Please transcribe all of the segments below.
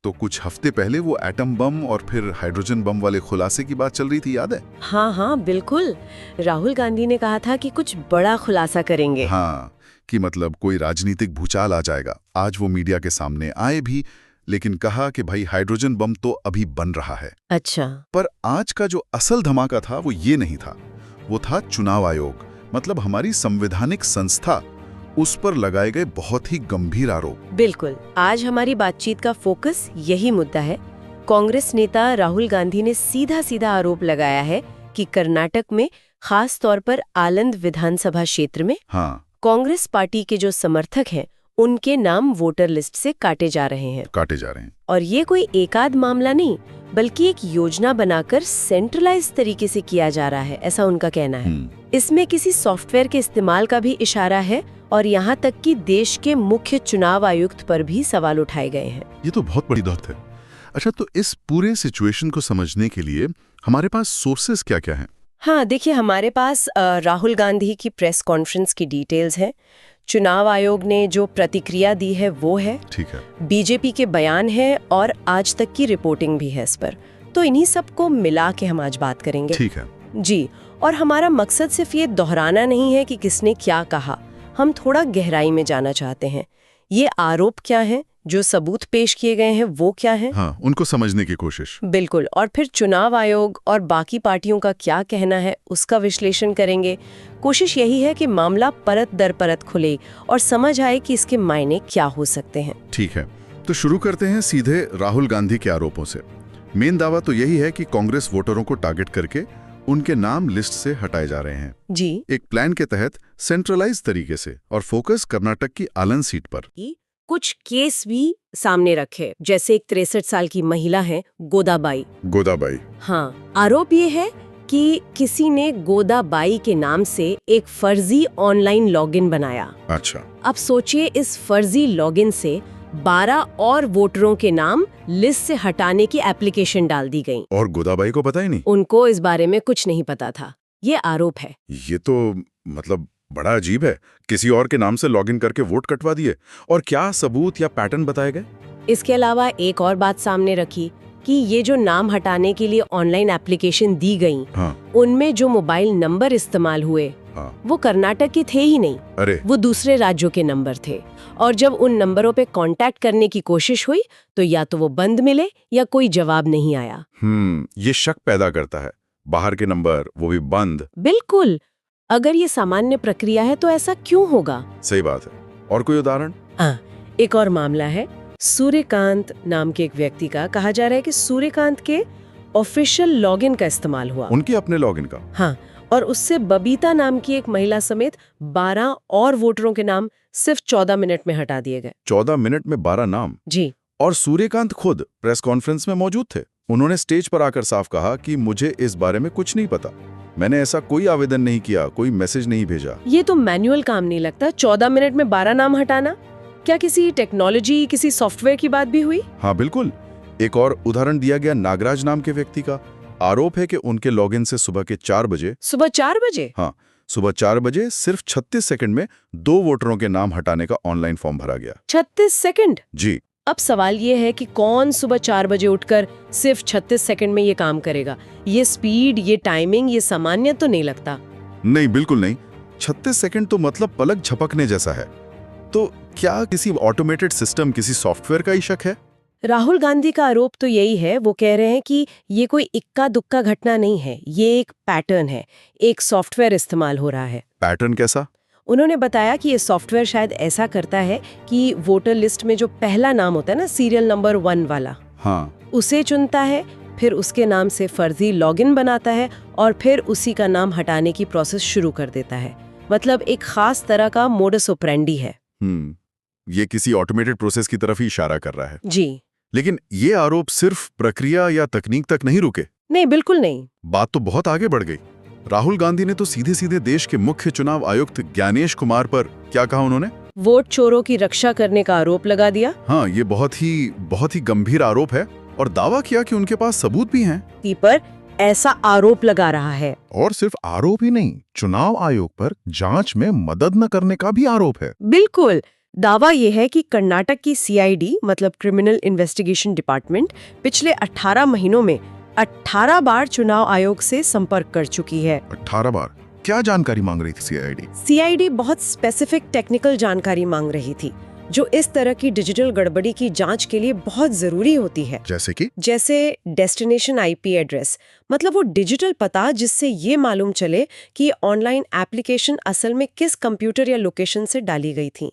तो कुछ हफ्ते पहले वो एटम बम और फिर हाइड्रोजन बम वाले खुलासे की बात चल रही थी, याद है? हाँ हाँ बिल्कुल। राहुल गांधी ने कहा था कि कुछ बड़ा खुलासा करेंगे। हाँ, कि मतलब कोई राजनीतिक भूचाल आ जाएगा। आज वो मीडिया के सामने आए भी, लेकिन कहा कि भाई हाइड्रोजन बम तो अभी बन रहा है। अच्छा। पर आज का जो असल धमाका था वो ये नहीं था, वो था चुनाव आयोग, मतलब हमारी संवैधानिक संस्था, उस पर लगाए गए बहुत ही गंभीर आरोप। बिल्कुल, आज हमारी बातचीत का फोकस यही मुद्दा है। कांग्रेस नेता राहुल गांधी ने सीधा सीधा आरोप लगाया है कि कर्नाटक में, खास तौर पर आलंद विधानसभा क्षेत्र में, हाँ, कांग्रेस पार्टी के जो समर्थक हैं उनके नाम वोटर लिस्ट से काटे जा रहे हैं। और ये कोई एकाध मामला नहीं, बल्कि एक योजना बनाकर सेंट्रलाइज तरीके से किया जा रहा है, ऐसा उनका कहना है। इसमें किसी सॉफ्टवेयर के इस्तेमाल का भी इशारा है और यहाँ तक कि देश के मुख्य चुनाव आयुक्त पर भी सवाल उठाए गए हैं। ये तो बहुत बड़ी बात है। अच्छा, तो इस पूरे सिचुएशन को समझने के लिए हमारे पास सोर्सेस क्या-क्या हैं? हाँ, देखिए, हमारे पास राहुल गांधी की प्रेस कॉन्फ्रेंस की डिटेल्स हैं, चुनाव आयोग ने जो प्रतिक्रिया दी है वो है, ठीक है, बीजेपी के बयान है और आज तक की रिपोर्टिंग भी है इस पर। तो इन्हीं सबको मिला के हम आज बात करेंगे। ठीक है जी, और हमारा मकसद सिर्फ ये दोहराना नहीं है कि किसने क्या कहा, हम थोड़ा गहराई में जाना चाहते हैं। ये आरोप क्या हैं, जो सबूत पेश किए गए हैं वो क्या हैं? हाँ, उनको समझने की कोशिश। बिल्कुल, और फिर चुनाव आयोग और बाकी पार्टियों का क्या कहना है उसका विश्लेषण करेंगे। कोशिश यही है कि मामला परत दर परत खुले और समझ आए कि इसके मायने क्या हो सकते हैं। ठीक है, तो शुरू करते हैं सीधे राहुल गांधी के आरोपों से। मेन दावा तो यही है कि कांग्रेस वोटरों को टारगेट करके उनके नाम लिस्ट से हटाए जा रहे हैं। जी, एक प्लान के तहत सेंट्रलाइज तरीके से, और फोकस कर्नाटक की आलन सीट पर। कुछ केस भी सामने रखे, जैसे एक 63 साल की महिला है गोदाबाई। हाँ, आरोप ये है कि किसी ने गोदाबाई के नाम से एक फर्जी ऑनलाइन लॉगिन बनाया। अच्छा, अब सोचिए, इस फर्जी लॉगिन से 12 और वोटरों के नाम लिस्ट से हटाने की एप्लीकेशन डाल दी गई। और गोदाबाई को पता ही नहीं? उनको इस बारे में कुछ नहीं पता था। ये आरोप है। ये तो मतलब बड़ा अजीब है, किसी और के नाम से लॉगिन करके वोट कटवा दिए। और क्या सबूत या पैटर्न बताए गए? इसके अलावा एक और बात सामने रखी कि ये जो नाम हटाने के लिए ऑनलाइन एप्लीकेशन दी गई, हाँ, उनमें जो मोबाइल नंबर इस्तेमाल हुए, हाँ, वो कर्नाटक के थे ही नहीं। अरे, वो दूसरे राज्यों के नंबर थे। और जब उन नंबरों पे कांटेक्ट करने की कोशिश हुई तो या तो वो बंद मिले या कोई जवाब नहीं आया। ये शक पैदा करता है, बाहर के नंबर, वो भी बंद। बिल्कुल, अगर ये सामान्य प्रक्रिया है तो ऐसा क्यों होगा? सही बात है। और कोई उदाहरण? हाँ, एक और मामला है सूर्यकांत नाम के एक व्यक्ति का। कहा जा रहा है कि सूर्यकांत के ऑफिशियल लॉगिन का इस्तेमाल हुआ, उनके अपने लॉगिन का। हाँ, और उससे बबीता नाम की एक महिला समेत 12 और वोटरों के नाम सिर्फ 14 मिनट में हटा दिए गए। 14 मिनट में 12 नाम? जी। और सूर्यकांत खुद प्रेस कॉन्फ्रेंस में मौजूद थे। उन्होंने स्टेज पर आकर साफ कहा कि मुझे इस बारे में कुछ नहीं पता, मैंने ऐसा कोई आवेदन नहीं किया, कोई मैसेज नहीं भेजा। ये तो मैनुअल काम नहीं लगता। 14 मिनट में 12 नाम हटाना, क्या किसी टेक्नोलॉजी, किसी सॉफ्टवेयर की बात भी हुई? हाँ बिल्कुल। एक और उदाहरण दिया गया नागराज नाम के व्यक्ति का। आरोप है कि उनके लॉगिन से सुबह के 4 बजे, सुबह 4 बजे? हाँ, सुबह 4 बजे सिर्फ 36 सेकंड में 2 वोटरों के नाम हटाने का ऑनलाइन फॉर्म भरा गया। 36 सेकंड? जी। अब सवाल ये है कि कौन सुबह 4 बजे उठकर सिर्फ 36 सेकंड में ये काम करेगा? ये स्पीड, ये टाइमिंग, ये सामान्य तो नहीं लगता। नहीं, बिल्कुल नहीं। 36 सेकंड तो मतलब पलक झपकने जैसा है। तो क्या किसी ऑटोमेटेड सिस्टम, किसी सॉफ्टवेयर का ही शक है? राहुल गांधी का आरोप तो यही है। वो कह रहे हैं कि ये कोई इक्का दुक्का घटना नहीं है, ये एक पैटर्न है, एक सॉफ्टवेयर इस्तेमाल हो रहा है। पैटर्न कैसा? उन्होंने बताया कि ये सॉफ्टवेयर शायद ऐसा करता है कि वोटर लिस्ट में जो पहला नाम होता है ना, सीरियल नंबर 1 वाला, हाँ, उसे चुनता है, फिर उसके नाम से फर्जी लॉगिन बनाता है और फिर उसी का नाम हटाने की प्रोसेस शुरू कर देता है। मतलब एक खास तरह का मोडस ऑपरेंडी है। ये किसी ऑटोमेटेड प्रोसेस की तरफ ही इशारा कर रहा है। जी। लेकिन ये आरोप सिर्फ प्रक्रिया या तकनीक तक नहीं रुके। नहीं, बिल्कुल नहीं। बात तो बहुत आगे बढ़ गई। राहुल गांधी ने तो सीधे सीधे देश के मुख्य चुनाव आयुक्त ज्ञानेश कुमार पर क्या कहा उन्होंने? वोट चोरों की रक्षा करने का आरोप लगा दिया। हाँ, ये बहुत ही गंभीर आरोप है और दावा किया कि उनके पास सबूत भी हैं। पर ऐसा आरोप लगा रहा है। और सिर्फ आरोप ही नहीं, चुनाव आयोग पर जांच में मदद न करने का भी आरोप है। बिल्कुल, दावा ये है कि कर्नाटक की CID मतलब क्रिमिनल इन्वेस्टिगेशन डिपार्टमेंट पिछले 18 महीनों में 18 बार चुनाव आयोग से संपर्क कर चुकी है। 18 बार? क्या जानकारी मांग रही थी CID? CID बहुत स्पेसिफिक टेक्निकल जानकारी मांग रही थी जो इस तरह की डिजिटल गड़बड़ी की जांच के लिए बहुत जरूरी होती है। जैसे डेस्टिनेशन IP एड्रेस, मतलब वो डिजिटल पता जिससे ये मालूम चले कि ऑनलाइन एप्लीकेशन असल में किस कंप्यूटर या लोकेशन से डाली गई थी।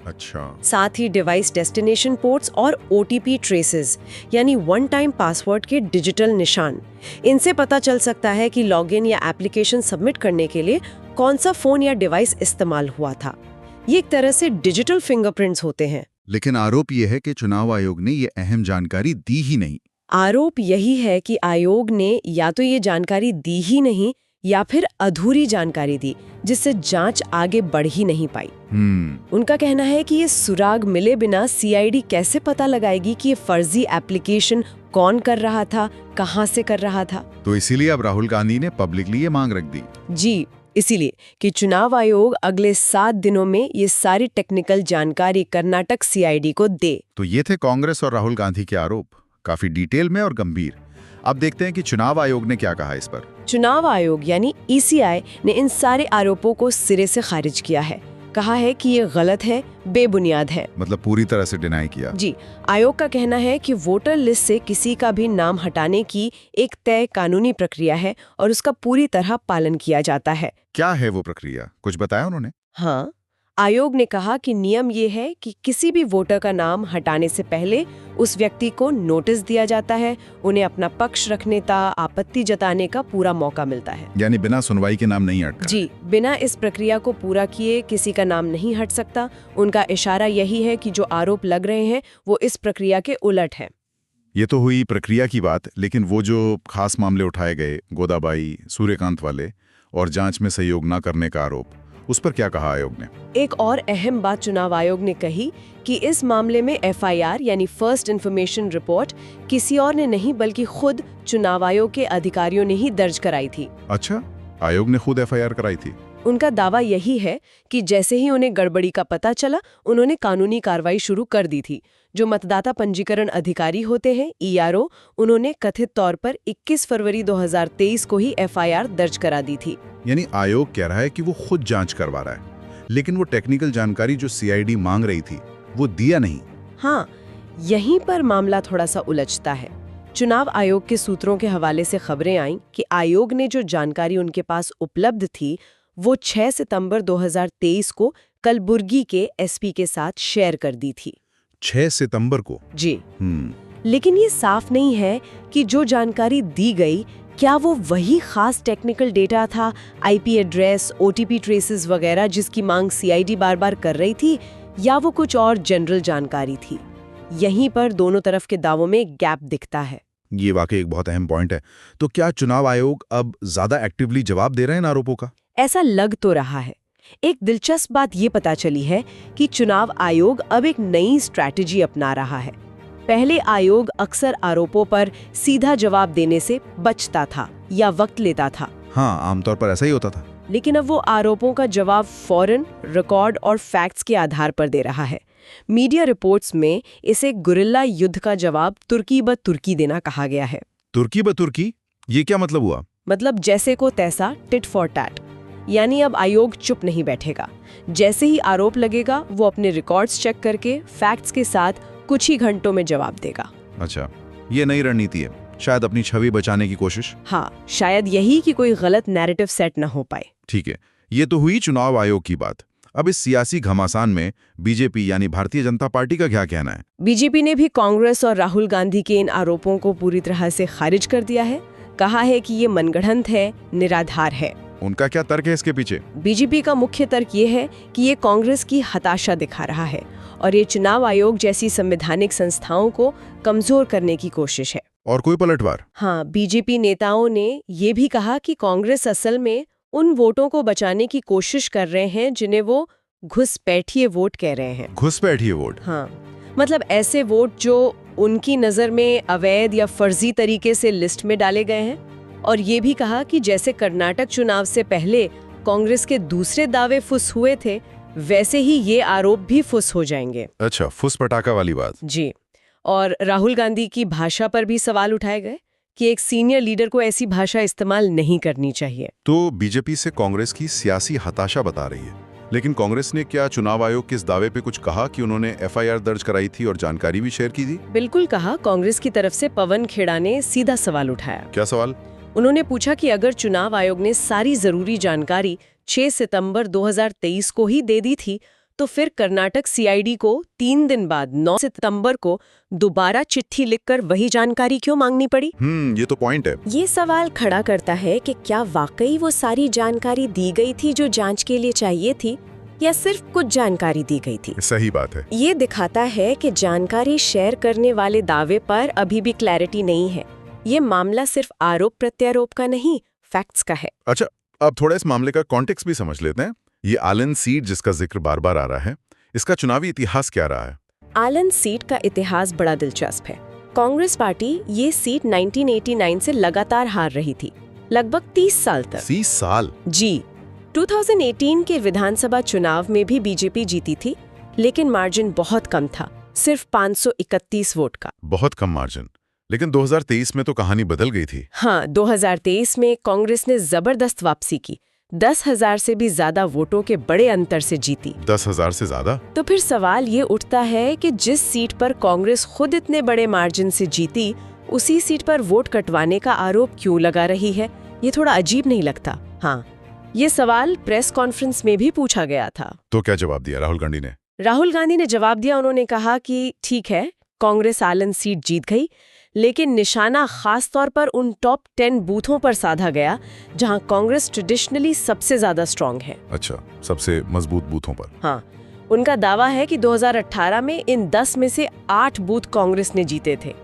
अच्छा। साथ ही डिवाइस डेस्टिनेशन पोर्ट्स और OTP ट्रेसेस यानी वन टाइम पासवर्ड के डिजिटल निशान, इनसे पता चल सकता है कि लॉगिन या एप्लीकेशन सबमिट करने के लिए कौन सा फोन या डिवाइस इस्तेमाल हुआ था। ये एक तरह से डिजिटल फिंगरप्रिंट्स होते हैं। लेकिन आरोप ये है कि चुनाव आयोग ने ये अहम जानकारी दी ही नहीं। आरोप यही है कि आयोग ने या तो ये जानकारी दी ही नहीं या फिर अधूरी जानकारी दी, जिससे जांच आगे बढ़ ही नहीं पाई। उनका कहना है कि ये सुराग मिले बिना CID कैसे पता लगाएगी कि ये फर्जी एप्लीकेशन कौन कर रहा था, कहां से कर रहा था। तो इसीलिए अब राहुल गांधी ने पब्लिकली ये मांग रख दी। जी, इसीलिए कि चुनाव आयोग अगले 7 दिनों में ये सारी टेक्निकल जानकारी कर्नाटक CID को दे। तो ये थे कांग्रेस और राहुल गांधी के आरोप, काफी डिटेल में और गंभीर। अब देखते हैं कि चुनाव आयोग ने क्या कहा इस पर। चुनाव आयोग यानी ECI ने इन सारे आरोपों को सिरे से खारिज किया है। कहा है कि ये गलत है, बेबुनियाद है। मतलब पूरी तरह से डिनाई किया। जी, आयोग का कहना है कि वोटर लिस्ट से किसी का भी नाम हटाने की एक तय कानूनी प्रक्रिया है और उसका पूरी तरह पालन किया जाता है। क्या है वो प्रक्रिया, कुछ बताया उन्होंने? हाँ, आयोग ने कहा कि नियम ये है कि किसी भी वोटर का नाम हटाने से पहले उस व्यक्ति को नोटिस दिया जाता है, उन्हें अपना पक्ष रखने का, आपत्ति जताने का पूरा मौका मिलता है। यानी बिना सुनवाई के नाम नहीं हटता? जी, बिना इस प्रक्रिया को पूरा किए किसी का नाम नहीं हट सकता। उनका इशारा यही है कि जो आरोप लग रहे हैं वो इस प्रक्रिया के उलट है। ये तो हुई प्रक्रिया की बात, लेकिन वो जो खास मामले उठाए गए, गोदाबाई, सूर्यकांत वाले और जांच में सहयोग न करने का आरोप, उस पर क्या कहा आयोग ने? एक और अहम बात चुनाव आयोग ने कही कि इस मामले में FIR यानी फर्स्ट इन्फॉर्मेशन रिपोर्ट किसी और ने नहीं बल्कि खुद चुनाव आयोग के अधिकारियों ने ही दर्ज कराई थी। अच्छा, आयोग ने खुद FIR कराई थी? उनका दावा यही है कि जैसे ही उन्हें गड़बड़ी का पता चला, उन्होंने कानूनी कार्रवाई शुरू कर दी थी। जो मतदाता पंजीकरण अधिकारी होते हैं, ERO, उन्होंने कथित तौर पर 21 फरवरी 2023 को ही FIR दर्ज करा दी थी। यानी आयोग कह रहा है कि वो खुद जांच करवा रहा है, लेकिन वो टेक्निकल जानकारी जो CID मांग रही थी वो दिया नहीं। हाँ, यहीं पर मामला थोड़ा सा उलझता है। चुनाव आयोग के सूत्रों के हवाले से खबरें आईं कि आयोग ने जो जानकारी उनके पास उपलब्ध थी वो 6 सितंबर 2023 को कलबुर्गी के SP के साथ शेयर कर दी थी। 6 सितंबर को? जी। लेकिन ये साफ नहीं है कि जो जानकारी दी गई क्या वो वही खास टेक्निकल डेटा था, IP एड्रेस, OTP ट्रेसेस वगैरह जिसकी मांग CID बार बार कर रही थी, या वो कुछ और जनरल जानकारी थी। यहीं पर दोनों तरफ के दावों में गैप दिखता है। ये वाकई एक बहुत अहम पॉइंट है। तो क्या चुनाव आयोग अब ज्यादा एक्टिवली जवाब दे रहे हैं इन आरोपों का? ऐसा लग तो रहा है। एक दिलचस्प बात ये पता चली है कि चुनाव आयोग अब एक नई स्ट्रैटेजी अपना रहा है। पहले आयोग अक्सर आरोपों पर सीधा जवाब देने से बचता था या वक्त लेता था। हाँ, आमतौर पर ऐसा ही होता था। लेकिन अब वो आरोपों का जवाब फौरन रिकॉर्ड और फैक्ट्स के आधार पर दे रहा है। मीडिया रिपोर्ट्स में इसे गुरिल्ला युद्ध का जवाब तुर्की ब तुर्की देना कहा गया है। तुर्की ब तुर्की? ये क्या मतलब हुआ? मतलब जैसे को तैसा, टिट फॉर टैट। यानी अब आयोग चुप नहीं बैठेगा। जैसे ही आरोप लगेगा वो अपने रिकॉर्ड्स चेक करके फैक्ट्स के साथ कुछ ही घंटों में जवाब देगा। अच्छा, ये नई रणनीति है, शायद अपनी छवि बचाने की कोशिश। हाँ, शायद यही कि कोई गलत नैरेटिव सेट न हो पाए। ठीक है, ये तो हुई चुनाव आयोग की बात। अब इस सियासी घमासान में बीजेपी यानी भारतीय जनता पार्टी का क्या कहना है? बीजेपी ने भी कांग्रेस और राहुल गांधी के इन आरोपों को पूरी तरह से खारिज कर दिया है। कहा है कि ये मनगढ़ंत है, निराधार है। उनका क्या तर्क है इसके पीछे? बीजेपी का मुख्य तर्क ये है कि ये कांग्रेस की हताशा दिखा रहा है और ये चुनाव आयोग जैसी संवैधानिक संस्थाओं को कमजोर करने की कोशिश है। और कोई पलटवार? हाँ, बीजेपी नेताओं ने ये भी कहा कि कांग्रेस असल में उन वोटों को बचाने की कोशिश कर रहे हैं जिन्हें वो घुसपैठिए वोट कह रहे हैं। घुसपैठिए वोट? हाँ, मतलब ऐसे वोट जो उनकी नज़र में अवैध या फर्जी तरीके से लिस्ट में डाले गए हैं। और ये भी कहा कि जैसे कर्नाटक चुनाव से पहले कांग्रेस के दूसरे दावे फुस हुए थे, वैसे ही ये आरोप भी फुस हो जाएंगे। अच्छा, फुस पटाखा वाली बात। जी। और राहुल गांधी की भाषा पर भी सवाल उठाए गए कि एक सीनियर लीडर को ऐसी भाषा इस्तेमाल नहीं करनी चाहिए। तो बीजेपी से कांग्रेस की सियासी हताशा बता रही है, लेकिन कांग्रेस ने क्या चुनाव आयोग के इस दावे पे कुछ कहा कि उन्होंने एफआईआर दर्ज कराई थी और जानकारी भी शेयर की थी? बिल्कुल कहा। कांग्रेस की तरफ से पवन खेड़ा ने सीधा सवाल उठाया। क्या सवाल? उन्होंने पूछा कि अगर चुनाव आयोग ने सारी जरूरी जानकारी 6 सितंबर 2023 को ही दे दी थी, तो फिर कर्नाटक सीआईडी को 3 दिन बाद 9 सितंबर को दोबारा चिट्ठी लिखकर वही जानकारी क्यों मांगनी पड़ी? ये तो पॉइंट है। ये सवाल खड़ा करता है कि क्या वाकई वो सारी जानकारी दी गई थी जो जांच के लिए चाहिए थी, या सिर्फ कुछ जानकारी दी गई थी? सही बात है। ये दिखाता है कि जानकारी शेयर करने वाले दावे पर अभी भी क्लैरिटी नहीं है। ये मामला सिर्फ आरोप प्रत्यारोप का नहीं, फैक्ट्स का है। अच्छा, अब थोड़ा इस मामले का कॉन्टेक्स्ट भी समझ लेते हैं। ये आलन सीट जिसका जिक्र बार बार आ रहा है, इसका चुनावी इतिहास क्या रहा है? आलन सीट का इतिहास बड़ा दिलचस्प है। कांग्रेस पार्टी ये सीट 1989 से लगातार हार रही थी, लगभग 30 साल तक। 30 साल? जी। 2018 के विधानसभा चुनाव में भी बीजेपी जीती थी, लेकिन मार्जिन बहुत कम था, सिर्फ 531 वोट का। बहुत कम मार्जिन। लेकिन 2023 में तो कहानी बदल गई थी। हाँ, 2023 में कांग्रेस ने जबरदस्त वापसी की, 10,000 से भी ज्यादा वोटों के बड़े अंतर से जीती। 10,000 से ज्यादा? तो फिर सवाल ये उठता है कि जिस सीट पर कांग्रेस खुद इतने बड़े मार्जिन से जीती, उसी सीट पर वोट कटवाने का आरोप क्यों लगा रही है? ये थोड़ा अजीब नहीं लगता? हाँ, ये सवाल प्रेस कॉन्फ्रेंस में भी पूछा गया था। तो क्या जवाब दिया राहुल गांधी ने? राहुल गांधी ने जवाब दिया। उन्होंने कहा कि ठीक है, कांग्रेस आलन सीट जीत गई, लेकिन निशाना खास तौर पर उन टॉप 10 बूथों पर साधा गया जहां कांग्रेस ट्रेडिशनली सबसे ज्यादा स्ट्रांग है। अच्छा, सबसे मजबूत बूथों पर। हाँ, उनका दावा है कि 2018 में इन 10 में से 8 बूथ कांग्रेस ने जीते थे।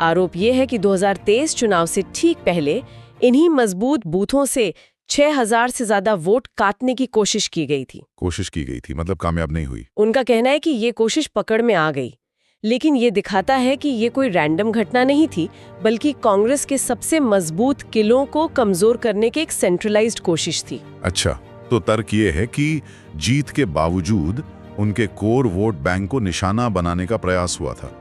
आरोप ये है कि 2023 चुनाव से ठीक पहले इन्हीं मजबूत बूथों से 6,000 से ज्यादा वोट काटने की कोशिश की गई थी। कोशिश की गई थी, मतलब कामयाब नहीं हुई। उनका कहना है कि ये कोशिश पकड़ में आ गई, लेकिन ये दिखाता है कि ये कोई रैंडम घटना नहीं थी, बल्कि कांग्रेस के सबसे मजबूत किलों को कमजोर करने की एक सेंट्रलाइज्ड कोशिश थी। अच्छा, तो तर्क ये है कि जीत के बावजूद उनके कोर वोट बैंक को निशाना बनाने का प्रयास हुआ था।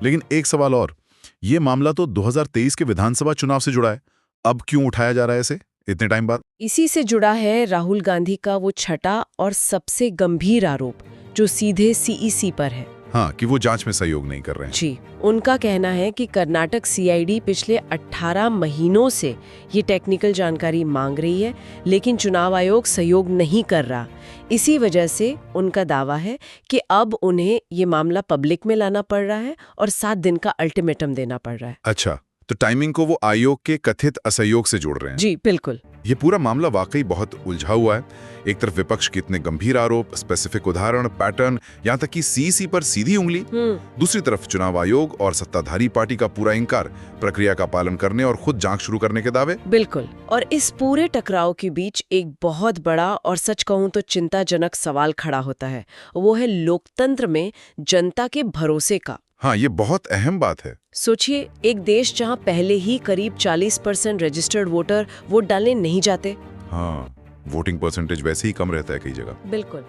लेकिन एक सवाल और, ये मामला तो 2023 के विधानसभा चुनाव से जुड़ा है, अब क्यों उठाया जा रहा है इसे इतने टाइम बाद? इसी से जुड़ा है राहुल गांधी का वो छठा और सबसे गंभीर आरोप, जो सीधे सीईसी पर है। हाँ, कि वो जांच में सहयोग नहीं कर रहे हैं। जी, उनका कहना है कि कर्नाटक सीआईडी पिछले 18 महीनों से ये टेक्निकल जानकारी मांग रही है, लेकिन चुनाव आयोग सहयोग नहीं कर रहा। इसी वजह से उनका दावा है कि अब उन्हें ये मामला पब्लिक में लाना पड़ रहा है और 7 दिन का अल्टीमेटम देना पड़ रहा है। अच्छा, तो टाइमिंग को वो आयोग के कथित असहयोग से जोड़ रहे हैं। जी बिल्कुल। ये पूरा मामला वाकई बहुत उलझा हुआ है। एक तरफ विपक्ष के इतने गंभीर आरोप, स्पेसिफिक उदाहरण, पैटर्न, यहाँ तक कि सीईसी पर सीधी उंगली। दूसरी तरफ चुनाव आयोग और सत्ताधारी पार्टी का पूरा इंकार, प्रक्रिया का पालन करने और खुद जांच शुरू करने के दावे। बिल्कुल। और इस पूरे टकराव के बीच एक बहुत बड़ा और सच कहूं तो चिंताजनक सवाल खड़ा होता है। वो है लोकतंत्र में जनता के भरोसे का। हाँ, ये बहुत अहम बात है। सोचिए, एक देश जहां पहले ही करीब 40% रजिस्टर्ड वोटर वोट डालने नहीं जाते। हाँ, वोटिंग परसेंटेज वैसे ही कम रहता है कई जगह। बिल्कुल।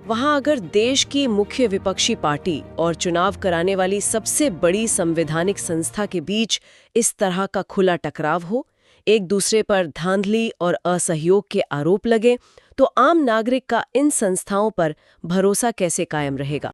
वहां अगर देश की मुख्य विपक्षी पार्टी और चुनाव कराने वाली सबसे बड़ी संवैधानिक संस्था के बीच इस तरह का खुला टकराव हो, एक दूसरे पर धांधली और असहयोग के आरोप लगे, तो आम नागरिक का इन संस्थाओं पर भरोसा कैसे कायम रहेगा?